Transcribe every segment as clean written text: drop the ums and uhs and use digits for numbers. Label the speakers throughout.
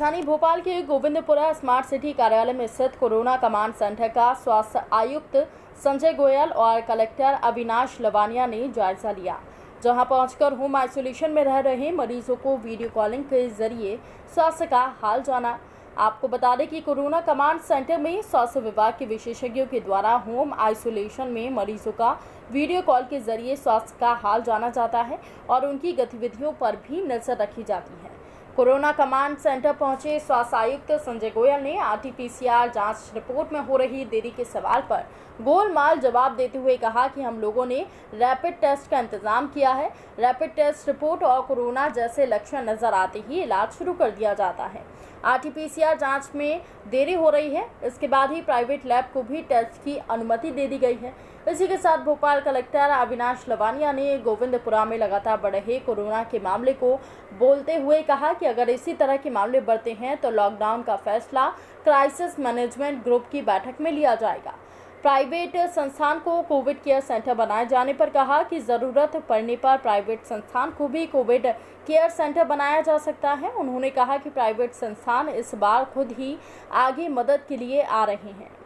Speaker 1: राजधानी भोपाल के Govindpura smart city कार्यालय में स्थित कोरोना कमांड सेंटर का स्वास्थ्य आयुक्त संजय गोयल और कलेक्टर अविनाश लवानिया ने जायजा लिया, जहां पहुंचकर होम आइसोलेशन में रह रहे मरीजों को वीडियो कॉलिंग के जरिए स्वास्थ्य का हाल जाना। आपको बता दें कि कोरोना कमांड सेंटर में स्वास्थ्य विभाग के विशेषज्ञों के द्वारा होम आइसोलेशन में मरीजों का वीडियो कॉल के जरिए स्वास्थ्य का हाल जाना जाता है और उनकी गतिविधियों पर भी नजर रखी जाती है। कोरोना कमांड सेंटर पहुंचे स्वास्थ्य आयुक्त संजय गोयल ने RT-PCR जांच रिपोर्ट में हो रही देरी के सवाल पर गोलमाल जवाब देते हुए कहा कि हम लोगों ने रैपिड टेस्ट का इंतजाम किया है। रैपिड टेस्ट रिपोर्ट और कोरोना जैसे लक्षण नजर आते ही इलाज शुरू कर दिया जाता है। RT-PCR जांच में देरी हो रही है, इसके बाद ही प्राइवेट लैब को भी टेस्ट की अनुमति दे दी गई है। इसी के साथ भोपाल कलेक्टर अविनाश लवानिया ने गोविंदपुरा में लगातार बढ़ रहे कोरोना के मामले को बोलते हुए कहा कि अगर इसी तरह के मामले बढ़ते हैं तो लॉकडाउन का फैसला क्राइसिस मैनेजमेंट ग्रुप की बैठक में लिया जाएगा। प्राइवेट संस्थान को कोविड केयर सेंटर बनाए जाने पर कहा कि ज़रूरत पड़ने पर प्राइवेट संस्थान को भी कोविड केयर सेंटर बनाया जा सकता है। उन्होंने कहा कि प्राइवेट संस्थान इस बार खुद ही आगे मदद के लिए आ रहे हैं।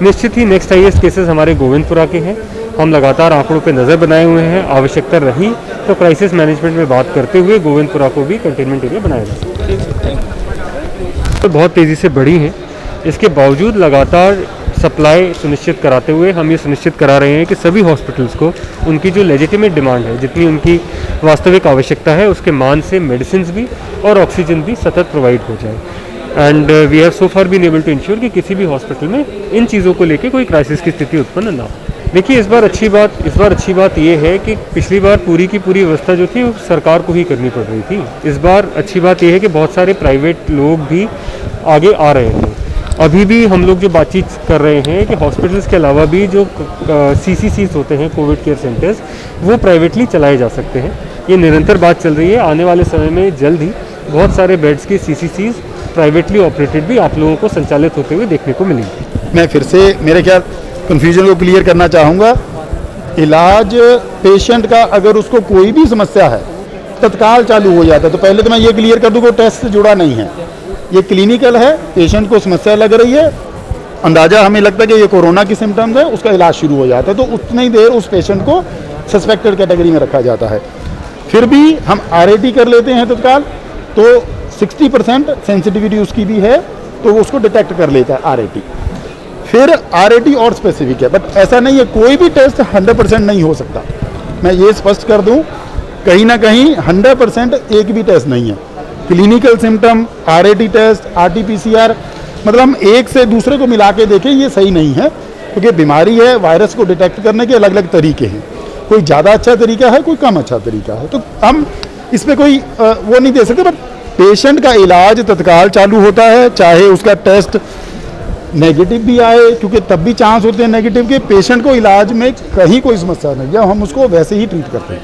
Speaker 2: निश्चित ही नेक्स्ट हाईएस्ट केसेस हमारे गोविंदपुरा के हैं। हम लगातार आंकड़ों पे नज़र बनाए हुए हैं। आवश्यकता रही तो क्राइसिस मैनेजमेंट में बात करते हुए गोविंदपुरा को भी कंटेनमेंट एरिया बनाया जा सकता है। तो बहुत तेज़ी से बढ़ी हैं, इसके बावजूद लगातार सप्लाई सुनिश्चित कराते हुए हम ये सुनिश्चित करा रहे हैं कि सभी हॉस्पिटल्स को उनकी जो लेजिटिमेट डिमांड है, जितनी उनकी वास्तविक आवश्यकता है, उसके मान से मेडिसिन भी और ऑक्सीजन भी सतत प्रोवाइड हो जाए। And we have so far been able to ensure कि किसी भी हॉस्पिटल में इन चीज़ों को लेकर कोई क्राइसिस की स्थिति उत्पन्न ना हो। देखिए, इस बार अच्छी बात ये है कि पिछली बार पूरी की पूरी व्यवस्था जो थी वो सरकार को ही करनी पड़ रही थी। इस बार अच्छी बात ये है कि बहुत सारे प्राइवेट लोग भी आगे आ रहे हैं। अभी भी हम लोग जो बातचीत कर रहे हैं कि हॉस्पिटल्स के अलावा भी जो CCCs होते हैं, कोविड केयर सेंटर्स, वो प्राइवेटली चलाए जा सकते हैं। ये निरंतर बात चल रही है। आने वाले समय में जल्द ही बहुत सारे बेड्स की CCCs प्राइवेटली ऑपरेटेड भी आप लोगों को संचालित होते हुए देखने को मिलेंगे।
Speaker 3: मैं फिर से मेरे ख्याल कन्फ्यूजन को क्लियर करना चाहूँगा। इलाज पेशेंट का अगर उसको कोई भी समस्या है तत्काल चालू हो जाता है। तो पहले तो मैं ये क्लियर कर दूँ कि टेस्ट से जुड़ा नहीं है, ये क्लिनिकल है। पेशेंट को समस्या लग रही है, अंदाज़ा हमें लगता है कि ये कोरोना की सिम्टम्स है, उसका इलाज शुरू हो जाता है, तो उतनी देर उस पेशेंट को सस्पेक्टेड कैटेगरी में रखा जाता है। फिर भी हम RAT कर लेते हैं तत्काल, तो 60% सेंसिटिविटी उसकी भी है, तो उसको डिटेक्ट कर लेता है RAT। फिर RAT और स्पेसिफिक है, बट ऐसा नहीं है कोई भी टेस्ट 100% नहीं हो सकता। मैं ये स्पष्ट कर दूं, कहीं ना कहीं 100% एक भी टेस्ट नहीं है। Clinical symptom, RAT test, RT-PCR, मतलब हम एक से दूसरे को मिला के देखें, ये सही नहीं है, क्योंकि बीमारी है, वायरस को डिटेक्ट करने के अलग अलग तरीके हैं। कोई ज़्यादा अच्छा तरीका है, कोई कम अच्छा तरीका है, तो हम इस पर कोई वो नहीं दे सकते। बट पेशेंट का इलाज तत्काल चालू होता है, चाहे उसका टेस्ट नेगेटिव भी आए, क्योंकि तब भी चांस होते हैं नेगेटिव के। पेशेंट को इलाज में कहीं कोई समस्या नहीं है, हम उसको वैसे ही ट्रीट करते हैं।